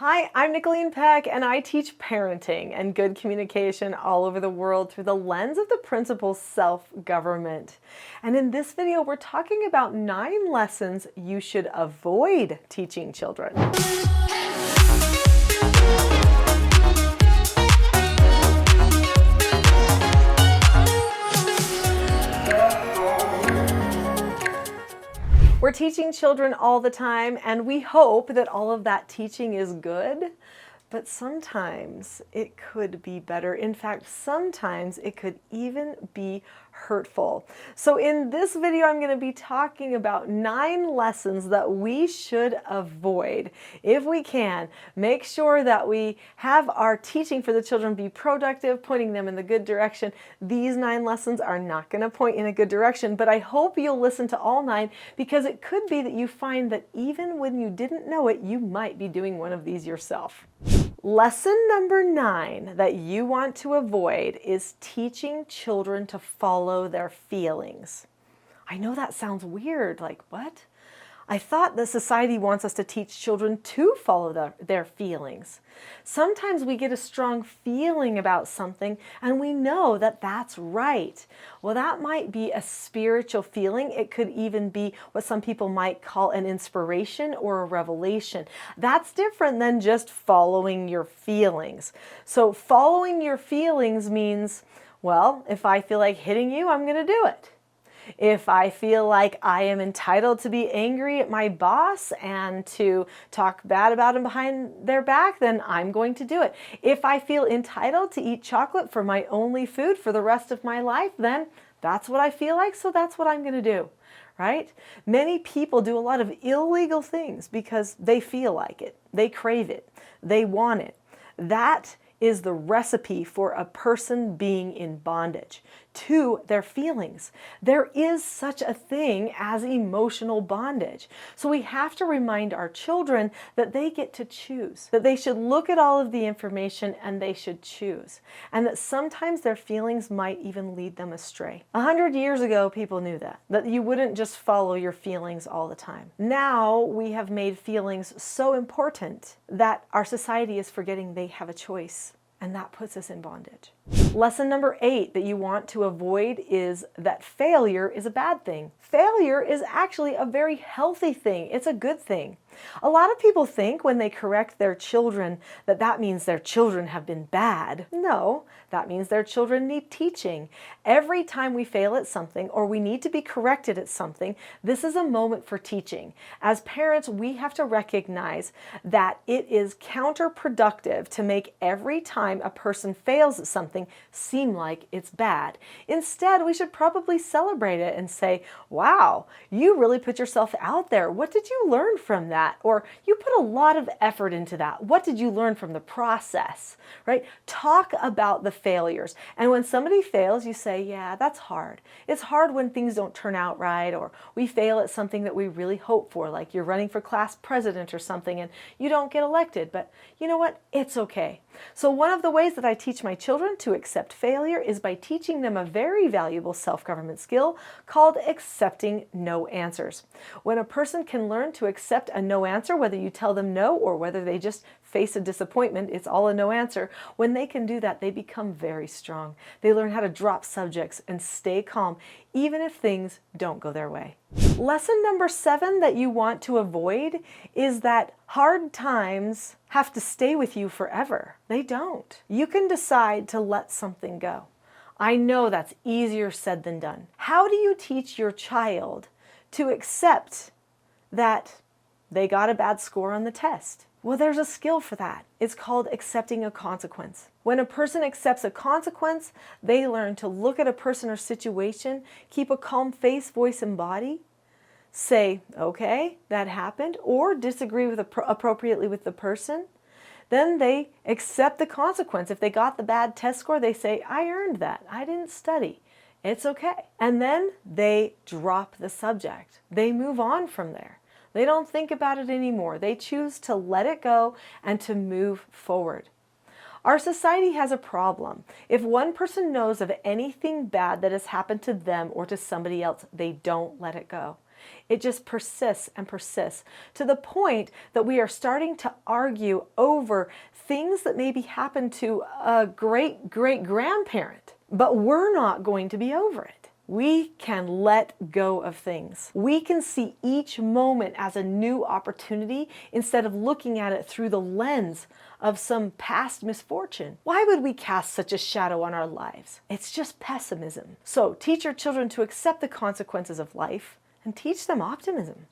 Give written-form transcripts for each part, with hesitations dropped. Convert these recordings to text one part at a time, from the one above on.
Hi, I'm Nicholeen Peck, and I teach parenting and good communication all over the world through the lens of the principle self-government. And in this video, we're talking about 9 lessons you should avoid teaching children. We're teaching children all the time, and we hope that all of that teaching is good, but sometimes it could be better. In fact, sometimes it could even be hurtful. So in this video, I'm going to be talking about 9 lessons that we should avoid. If we can, make sure that we have our teaching for the children be productive, pointing them in the good direction. These 9 lessons are not going to point in a good direction, but I hope you'll listen to all 9, because it could be that you find that even when you didn't know it, you might be doing one of these yourself. Lesson number 9 that you want to avoid is teaching children to follow their feelings. I know that sounds weird, like what? I thought that society wants us to teach children to follow their feelings. Sometimes we get a strong feeling about something and we know that that's right. Well, that might be a spiritual feeling. It could even be what some people might call an inspiration or a revelation. That's different than just following your feelings. So following your feelings means, well, if I feel like hitting you, I'm going to do it. If I feel like I am entitled to be angry at my boss and to talk bad about them behind their back, then I'm going to do it. If I feel entitled to eat chocolate for my only food for the rest of my life, then that's what I feel like, so that's what I'm going to do, right? Many people do a lot of illegal things because they feel like it, they crave it, they want it. That is the recipe for a person being in bondage to their feelings. There is such a thing as emotional bondage. So we have to remind our children that they get to choose, that they should look at all of the information and they should choose, and that sometimes their feelings might even lead them astray. 100 years ago, people knew that you wouldn't just follow your feelings all the time. Now we have made feelings so important that our society is forgetting they have a choice. And that puts us in bondage. Lesson number 8 that you want to avoid is that failure is a bad thing. Failure is actually a very healthy thing. It's a good thing. A lot of people think when they correct their children that that means their children have been bad. No, that means their children need teaching. Every time we fail at something or we need to be corrected at something, this is a moment for teaching. As parents, we have to recognize that it is counterproductive to make every time a person fails at something seem like it's bad. Instead, we should probably celebrate it and say, wow, you really put yourself out there. What did you learn from that? Or you put a lot of effort into that. What did you learn from the process, right? Talk about the failures. And when somebody fails, you say, yeah, that's hard. It's hard when things don't turn out right, or we fail at something that we really hope for, like you're running for class president or something and you don't get elected. But you know what? It's okay. So one of the ways that I teach my children to accept failure is by teaching them a very valuable self-government skill called accepting no answers. When a person can learn to accept a no answer, whether you tell them no or whether they just face a disappointment, it's all a no answer. When they can do that, they become very strong. They learn how to drop subjects and stay calm, even if things don't go their way. Lesson number 7 that you want to avoid is that hard times have to stay with you forever. They don't. You can decide to let something go. I know that's easier said than done. How do you teach your child to accept that they got a bad score on the test? Well, there's a skill for that. It's called accepting a consequence. When a person accepts a consequence, they learn to look at a person or situation, keep a calm face, voice, and body, say, okay, that happened, or disagree with appropriately with the person. Then they accept the consequence. If they got the bad test score, they say, I earned that. I didn't study. It's okay. And then they drop the subject. They move on from there. They don't think about it anymore. They choose to let it go and to move forward. Our society has a problem. If one person knows of anything bad that has happened to them or to somebody else, they don't let it go. It just persists and persists to the point that we are starting to argue over things that maybe happened to a great-great-grandparent, but we're not going to be over it. We can let go of things. We can see each moment as a new opportunity instead of looking at it through the lens of some past misfortune. Why would we cast such a shadow on our lives? It's just pessimism. So teach your children to accept the consequences of life and teach them optimism.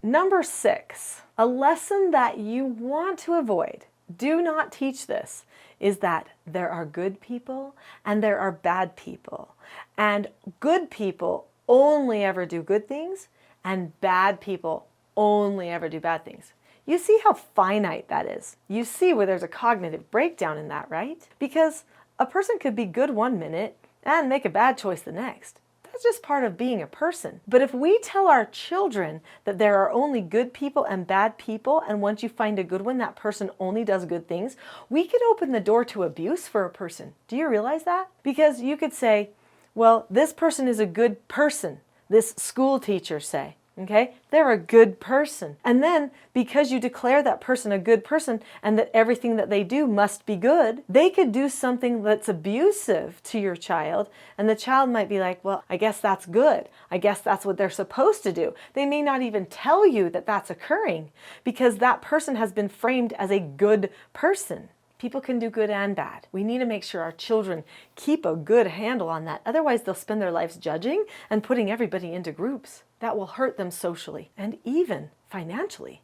Number 6, a lesson that you want to avoid. Do not teach this, is that there are good people and there are bad people. And good people only ever do good things, and bad people only ever do bad things. You see how finite that is. You see where there's a cognitive breakdown in that, right? Because a person could be good one minute and make a bad choice the next. That's just part of being a person. But if we tell our children that there are only good people and bad people, and once you find a good one, that person only does good things, we could open the door to abuse for a person. Do you realize that? Because you could say, well, this person is a good person. This school teacher say, okay? They're a good person. And then because you declare that person a good person and that everything that they do must be good, they could do something that's abusive to your child, and the child might be like, well, I guess that's good. I guess that's what they're supposed to do. They may not even tell you that that's occurring because that person has been framed as a good person. People can do good and bad. We need to make sure our children keep a good handle on that. Otherwise, they'll spend their lives judging and putting everybody into groups. That will hurt them socially and even financially.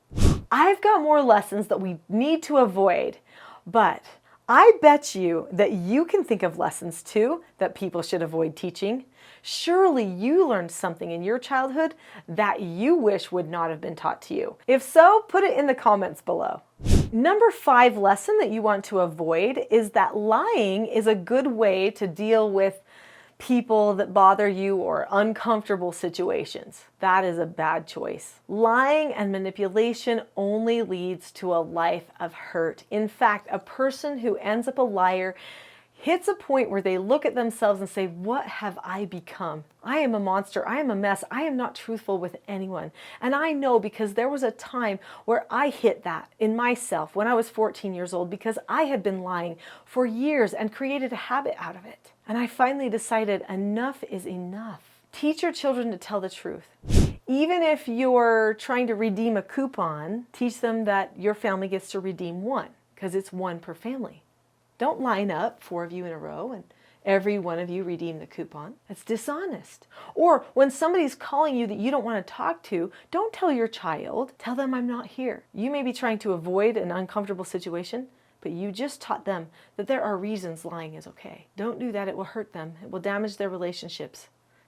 I've got more lessons that we need to avoid, but I bet you that you can think of lessons too that people should avoid teaching. Surely you learned something in your childhood that you wish would not have been taught to you. If so, put it in the comments below. Number 5 lesson that you want to avoid is that lying is a good way to deal with people that bother you or uncomfortable situations. That is a bad choice. Lying and manipulation only leads to a life of hurt. In fact, a person who ends up a liar hits a point where they look at themselves and say, what have I become? I am a monster. I am a mess. I am not truthful with anyone. And I know because there was a time where I hit that in myself when I was 14 years old because I had been lying for years and created a habit out of it. And I finally decided enough is enough. Teach your children to tell the truth. Even if you're trying to redeem a coupon, teach them that your family gets to redeem one because it's one per family. Don't line up 4 of you in a row and every one of you redeem the coupon. It's dishonest. Or when somebody's calling you that you don't want to talk to, don't tell your child, tell them I'm not here. You may be trying to avoid an uncomfortable situation, but you just taught them that there are reasons lying is okay. Don't do that. It will hurt them. It will damage their relationships,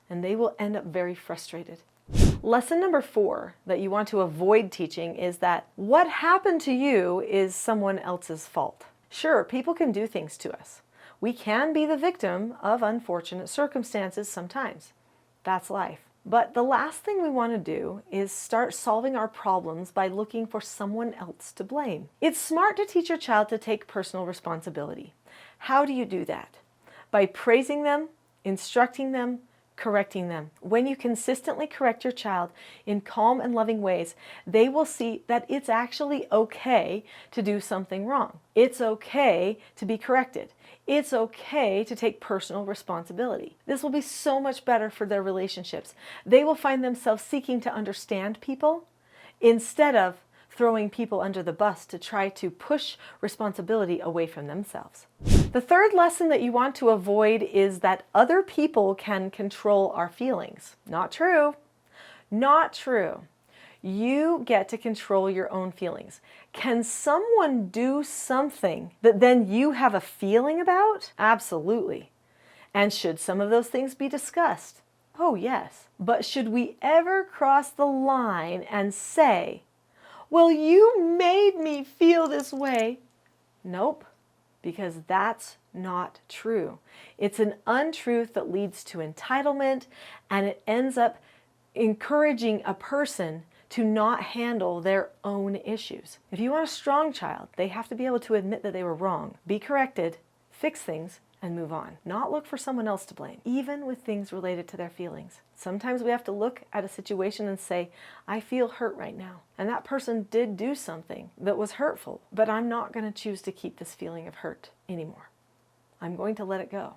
and they will end up very frustrated. Lesson number 4 that you want to avoid teaching is that what happened to you is someone else's fault. Sure, people can do things to us. We can be the victim of unfortunate circumstances sometimes. That's life. But the last thing we want to do is start solving our problems by looking for someone else to blame. It's smart to teach your child to take personal responsibility. How do you do that? By praising them, instructing them, correcting them. When you consistently correct your child in calm and loving ways, they will see that it's actually okay to do something wrong. It's okay to be corrected. It's okay to take personal responsibility. This will be so much better for their relationships. They will find themselves seeking to understand people instead of throwing people under the bus to try to push responsibility away from themselves. The third lesson that you want to avoid is that other people can control our feelings. Not true. Not true. You get to control your own feelings. Can someone do something that then you have a feeling about? Absolutely. And should some of those things be discussed? Oh, yes. But should we ever cross the line and say, well, you made me feel this way? Nope, because that's not true. It's an untruth that leads to entitlement, and it ends up encouraging a person to not handle their own issues. If you want a strong child, they have to be able to admit that they were wrong, be corrected, fix things, and move on. Not look for someone else to blame, even with things related to their feelings. Sometimes we have to look at a situation and say, I feel hurt right now. And that person did do something that was hurtful, but I'm not going to choose to keep this feeling of hurt anymore. I'm going to let it go.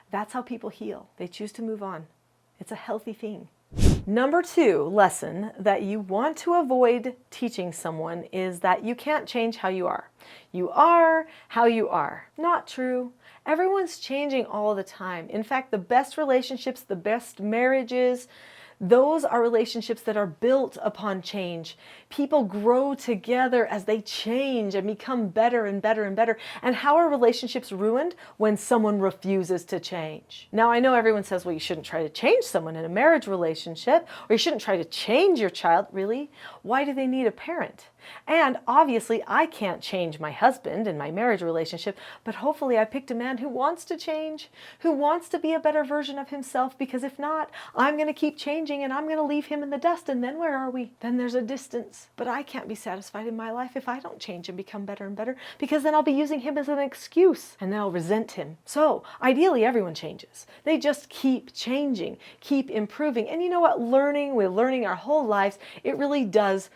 That's how people heal. They choose to move on. It's a healthy thing. Number 2 lesson that you want to avoid teaching someone is that you can't change how you are. You are how you are. Not true. Everyone's changing all the time. In fact, the best relationships, the best marriages, those are relationships that are built upon change. People grow together as they change and become better and better and better. And how are relationships ruined? When someone refuses to change. Now, I know everyone says, well, you shouldn't try to change someone in a marriage relationship, or you shouldn't try to change your child. Really? Why do they need a parent? And obviously, I can't change my husband in my marriage relationship, but hopefully I picked a man who wants to change, who wants to be a better version of himself, because if not, I'm going to keep changing and I'm going to leave him in the dust, and then where are we? Then there's a distance. But I can't be satisfied in my life if I don't change and become better and better, because then I'll be using him as an excuse, and then I'll resent him. So ideally, everyone changes. They just keep changing, keep improving. And you know what? We're learning our whole lives. It really does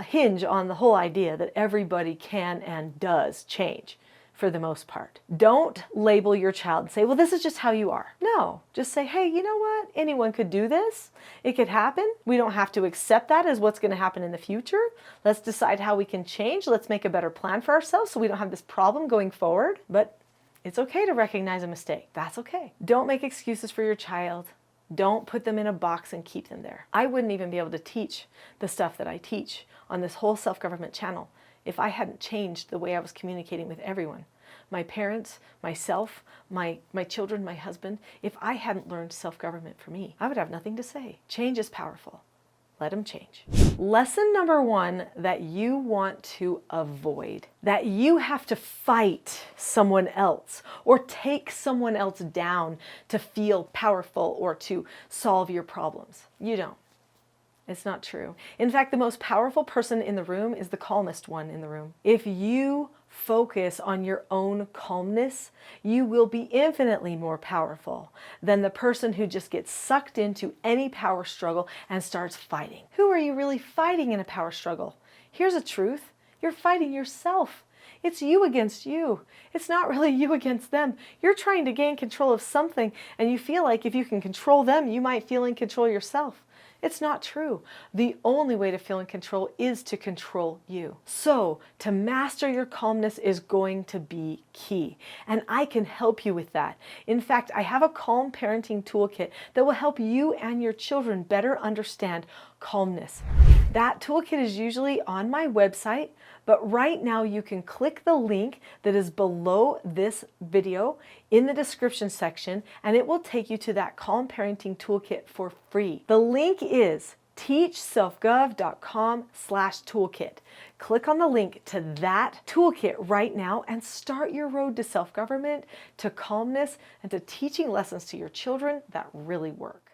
hinge on the whole idea that everybody can and does change for the most part. Don't label your child and say, well, this is just how you are. No, just say, hey, you know what? Anyone could do this. It could happen. We don't have to accept that as what's going to happen in the future. Let's decide how we can change. Let's make a better plan for ourselves so we don't have this problem going forward. But it's okay to recognize a mistake. That's okay. Don't make excuses for your child. Don't put them in a box and keep them there. I wouldn't even be able to teach the stuff that I teach on this whole self-government channel if I hadn't changed the way I was communicating with everyone. My parents, myself, my children, my husband. If I hadn't learned self-government for me, I would have nothing to say. Change is powerful. Let them change. Lesson number 1 that you want to avoid, that you have to fight someone else or take someone else down to feel powerful or to solve your problems. You don't. It's not true. In fact, the most powerful person in the room is the calmest one in the room. If you focus on your own calmness, you will be infinitely more powerful than the person who just gets sucked into any power struggle and starts fighting. Who are you really fighting in a power struggle? Here's the truth. You're fighting yourself. It's you against you. It's not really you against them. You're trying to gain control of something, and you feel like if you can control them, you might feel in control yourself. It's not true. The only way to feel in control is to control you. So, to master your calmness is going to be key. And I can help you with that. In fact, I have a calm parenting toolkit that will help you and your children better understand calmness. That toolkit is usually on my website, but right now you can click the link that is below this video in the description section, and it will take you to that Calm Parenting Toolkit for free. The link is teachselfgov.com/toolkit. Click on the link to that toolkit right now and start your road to self-government, to calmness, and to teaching lessons to your children that really work.